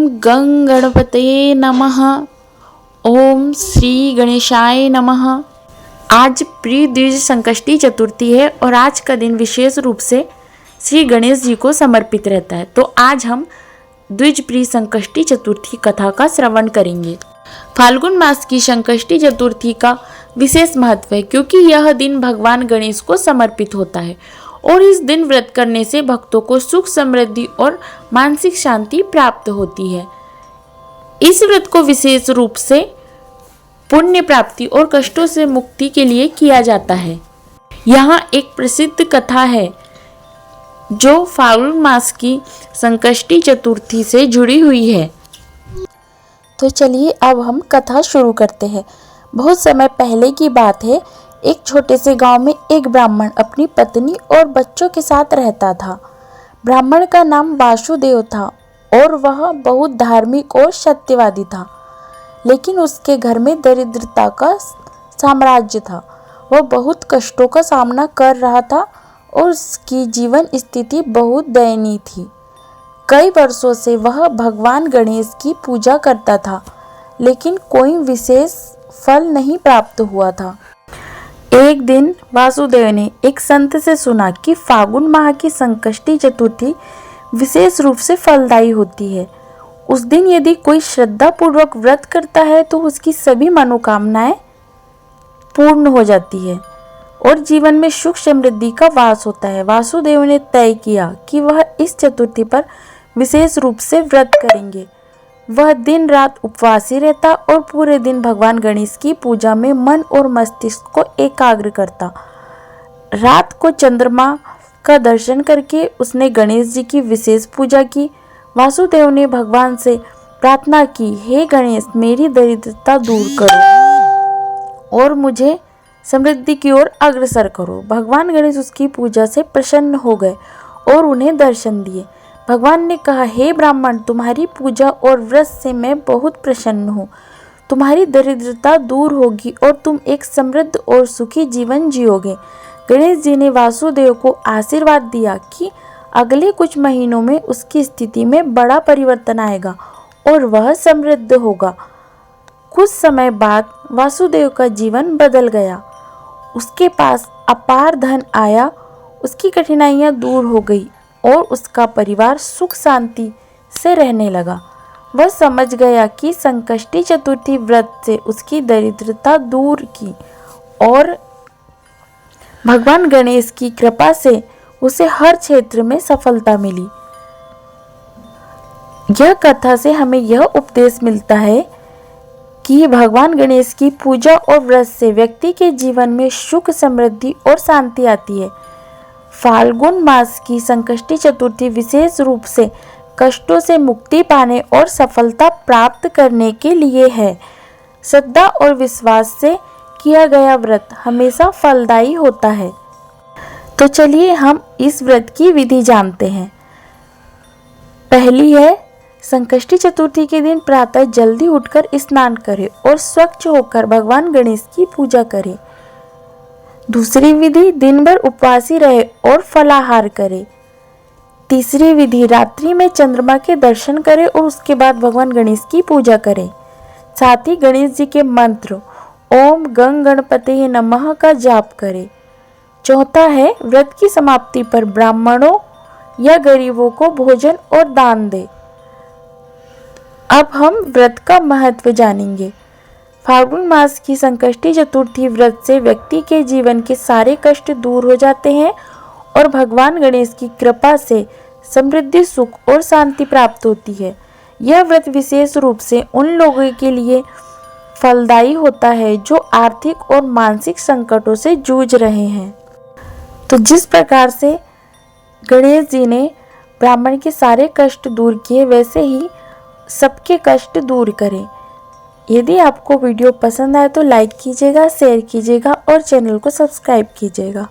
गं गणपतये नमः। ओम श्री गणेशाय नमः। आज प्रिय द्विज संकष्टी चतुर्थी है और आज का दिन विशेष रूप से श्री गणेश जी को समर्पित रहता है। तो आज हम द्विज प्रिय संकष्टी चतुर्थी कथा का श्रवण करेंगे। फाल्गुन मास की संकष्टी चतुर्थी का विशेष महत्व है क्योंकि यह दिन भगवान गणेश को समर्पित होता है और इस दिन व्रत करने से भक्तों को सुख समृद्धि और मानसिक शांति प्राप्त होती है। इस व्रत को विशेष रूप से पुण्य प्राप्ति और कष्टों से मुक्ति के लिए किया जाता है। यहाँ एक प्रसिद्ध कथा है जो फाल्गुन मास की संकष्टी चतुर्थी से जुड़ी हुई है। तो चलिए अब हम कथा शुरू करते हैं। बहुत समय पहले की बात है। एक छोटे से गांव में एक ब्राह्मण अपनी पत्नी और बच्चों के साथ रहता था। ब्राह्मण का नाम वासुदेव था और वह बहुत धार्मिक और सत्यवादी था, लेकिन उसके घर में दरिद्रता का साम्राज्य था। वह बहुत कष्टों का सामना कर रहा था और उसकी जीवन स्थिति बहुत दयनीय थी। कई वर्षों से वह भगवान गणेश की पूजा करता था, लेकिन कोई विशेष फल नहीं प्राप्त हुआ था। एक दिन वासुदेव ने एक संत से सुना कि फाल्गुन माह की संकष्टी चतुर्थी विशेष रूप से फलदायी होती है। उस दिन यदि कोई श्रद्धा पूर्वक व्रत करता है तो उसकी सभी मनोकामनाएं पूर्ण हो जाती है और जीवन में सुख समृद्धि का वास होता है। वासुदेव ने तय किया कि वह इस चतुर्थी पर विशेष रूप से व्रत करेंगे। वह दिन रात उपवासी रहता और पूरे दिन भगवान गणेश की पूजा में मन और मस्तिष्क को एकाग्र करता। रात को चंद्रमा का दर्शन करके उसने गणेश जी की विशेष पूजा की। वासुदेव ने भगवान से प्रार्थना की, हे गणेश, मेरी दरिद्रता दूर करो और मुझे समृद्धि की ओर अग्रसर करो। भगवान गणेश उसकी पूजा से प्रसन्न हो गए और उन्हें दर्शन दिए। भगवान ने कहा, हे ब्राह्मण, तुम्हारी पूजा और व्रत से मैं बहुत प्रसन्न हूँ। तुम्हारी दरिद्रता दूर होगी और तुम एक समृद्ध और सुखी जीवन जियोगे। गणेश जी ने वासुदेव को आशीर्वाद दिया कि अगले कुछ महीनों में उसकी स्थिति में बड़ा परिवर्तन आएगा और वह समृद्ध होगा। कुछ समय बाद वासुदेव का जीवन बदल गया। उसके पास अपार धन आया, उसकी कठिनाइयाँ दूर हो गई और उसका परिवार सुख शांति से रहने लगा। वह समझ गया कि संकष्टी चतुर्थी व्रत से उसकी दरिद्रता दूर की और भगवान गणेश की कृपा से उसे हर क्षेत्र में सफलता मिली। यह कथा से हमें यह उपदेश मिलता है कि भगवान गणेश की पूजा और व्रत से व्यक्ति के जीवन में सुख समृद्धि और शांति आती है। फाल्गुन मास की संकष्टी चतुर्थी विशेष रूप से कष्टों से मुक्ति पाने और सफलता प्राप्त करने के लिए है। श्रद्धा और विश्वास से किया गया व्रत हमेशा फलदायी होता है। तो चलिए हम इस व्रत की विधि जानते हैं। पहली है, संकष्टी चतुर्थी के दिन प्रातः जल्दी उठकर स्नान करें और स्वच्छ होकर भगवान गणेश की पूजा करें। दूसरी विधि, दिन भर उपवासी रहे और फलाहार करे। तीसरी विधि, रात्रि में चंद्रमा के दर्शन करें और उसके बाद भगवान गणेश की पूजा करें। साथ ही गणेश जी के मंत्र ओम गं गणपतये नमः का जाप करें। चौथा है, व्रत की समाप्ति पर ब्राह्मणों या गरीबों को भोजन और दान दें। अब हम व्रत का महत्व जानेंगे। फाल्गुन मास की संकष्टी चतुर्थी व्रत से व्यक्ति के जीवन के सारे कष्ट दूर हो जाते हैं और भगवान गणेश की कृपा से समृद्धि, सुख और शांति प्राप्त होती है। यह व्रत विशेष रूप से उन लोगों के लिए फलदायी होता है जो आर्थिक और मानसिक संकटों से जूझ रहे हैं। तो जिस प्रकार से गणेश जी ने ब्राह्मण के सारे कष्ट दूर किए, वैसे ही सबके कष्ट दूर करें। यदि आपको वीडियो पसंद आए तो लाइक कीजिएगा, शेयर कीजिएगा और चैनल को सब्सक्राइब कीजिएगा।